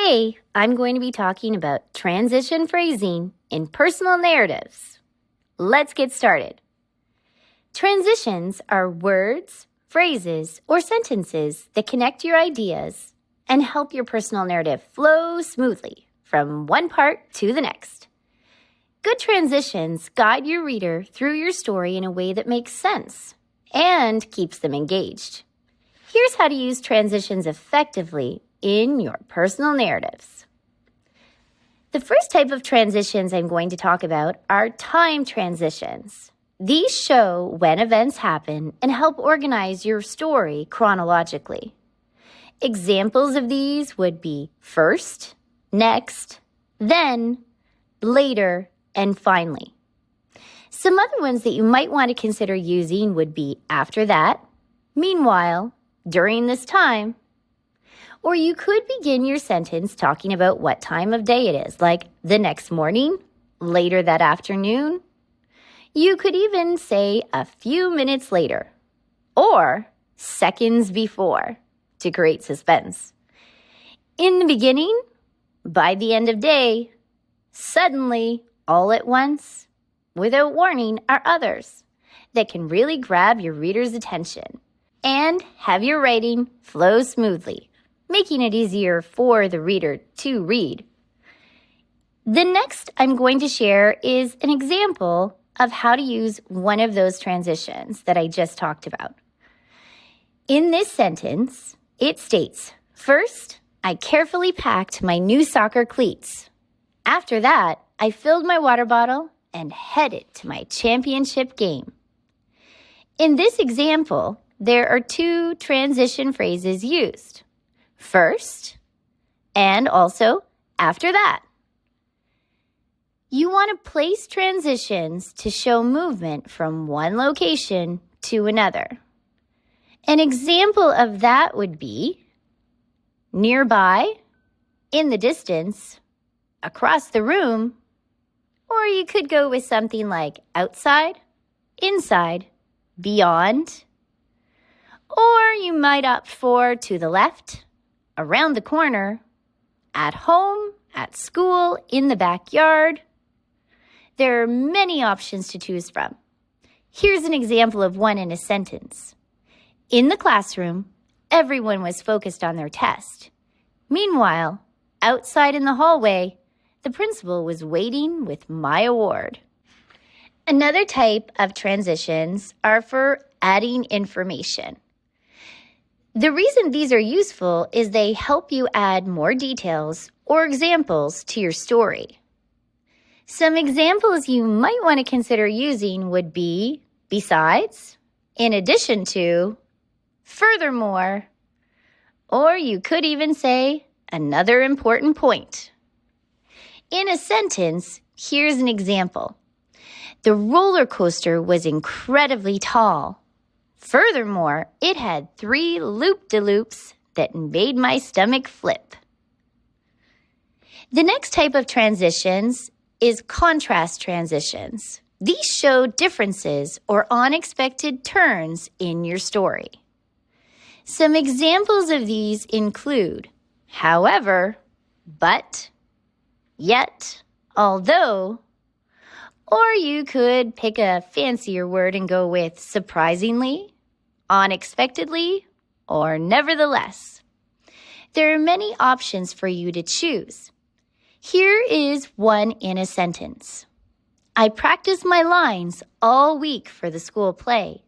Today, I'm going to be talking about transition phrasing in personal narratives. Let's get started. Transitions are words, phrases, or sentences that connect your ideas and help your personal narrative flow smoothly from one part to the next. Good transitions guide your reader through your story in a way that makes sense and keeps them engaged. Here's how to use transitions effectively in your personal narratives. The first type of transitions I'm going to talk about are time transitions. These show when events happen and help organize your story chronologically. Examples of these would be first, next, then, later, and finally. Some other ones that you might want to consider using would be after that, meanwhile, during this time, or you could begin your sentence talking about what time of day it is, like the next morning, later that afternoon. You could even say a few minutes later, or seconds before, to create suspense. In the beginning, by the end of day, suddenly, all at once, without warning, are others that can really grab your reader's attention and have your writing flow smoothly, making it easier for the reader to read. The next I'm going to share is an example of how to use one of those transitions that I just talked about. In this sentence, it states, first, I carefully packed my new soccer cleats. After that, I filled my water bottle and headed to my championship game. In this example, there are two transition phrases used. First, and also after that. You want to place transitions to show movement from one location to another. An example of that would be nearby, in the distance, across the room, or you could go with something like outside, inside, beyond, or you might opt for to the left, around the corner, at home, at school, in the backyard. There are many options to choose from. Here's an example of one in a sentence. In the classroom, everyone was focused on their test. Meanwhile, outside in the hallway, the principal was waiting with my award. Another type of transitions are for adding information. The reason these are useful is they help you add more details or examples to your story. Some examples you might want to consider using would be besides, in addition to, furthermore, or you could even say another important point. In a sentence, here's an example. The roller coaster was incredibly tall. Furthermore, it had 3 loop-de-loops that made my stomach flip. The next type of transitions is contrast transitions. These show differences or unexpected turns in your story. Some examples of these include, however, but, yet, although, or you could pick a fancier word and go with surprisingly, unexpectedly, or nevertheless. There are many options for you to choose. Here is one in a sentence. I practiced my lines all week for the school play.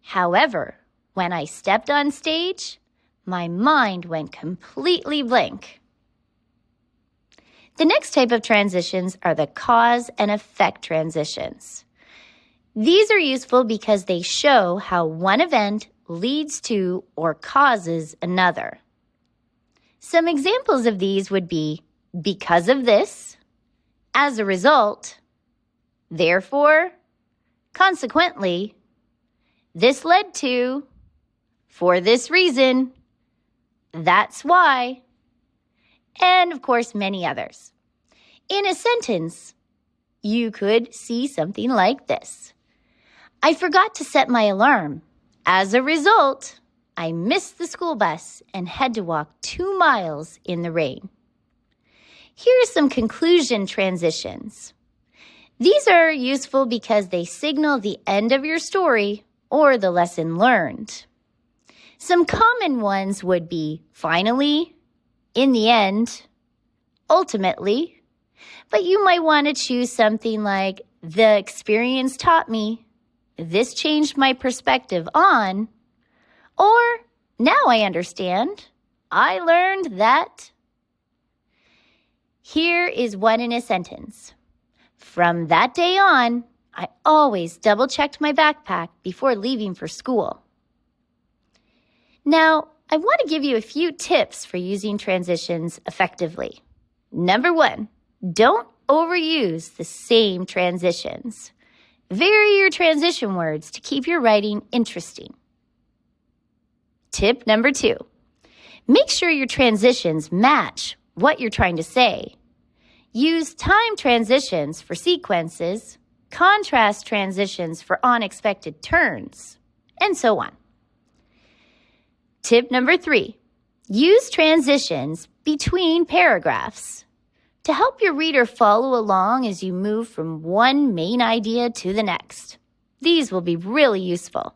However, when I stepped on stage, my mind went completely blank. The next type of transitions are the cause and effect transitions. These are useful because they show how one event leads to or causes another. Some examples of these would be because of this, as a result, therefore, consequently, this led to, for this reason, that's why, and of course many others. In a sentence, you could see something like this. I forgot to set my alarm. As a result, I missed the school bus and had to walk 2 miles in the rain. Here are some conclusion transitions. These are useful because they signal the end of your story or the lesson learned. Some common ones would be finally, in the end, ultimately, but you might want to choose something like the experience taught me, this changed my perspective on, or now I understand, I learned that. Here is one in a sentence. From that day on, I always double-checked my backpack before leaving for school. Now, I want to give you a few tips for using transitions effectively. Number 1, don't overuse the same transitions. Vary your transition words to keep your writing interesting. Tip number 2, make sure your transitions match what you're trying to say. Use time transitions for sequences, contrast transitions for unexpected turns, and so on. Tip number 3, use transitions between paragraphs to help your reader follow along as you move from one main idea to the next. These will be really useful.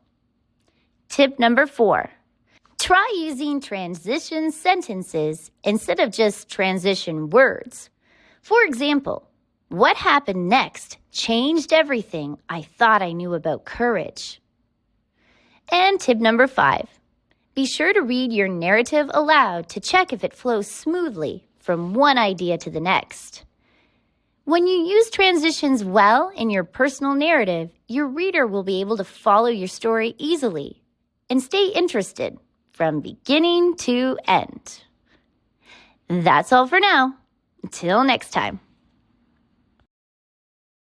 Tip number 4, try using transition sentences instead of just transition words. For example, what happened next changed everything I thought I knew about courage. And tip number 5, be sure to read your narrative aloud to check if it flows smoothly from one idea to the next. When you use transitions well in your personal narrative, your reader will be able to follow your story easily and stay interested from beginning to end. That's all for now. Until next time.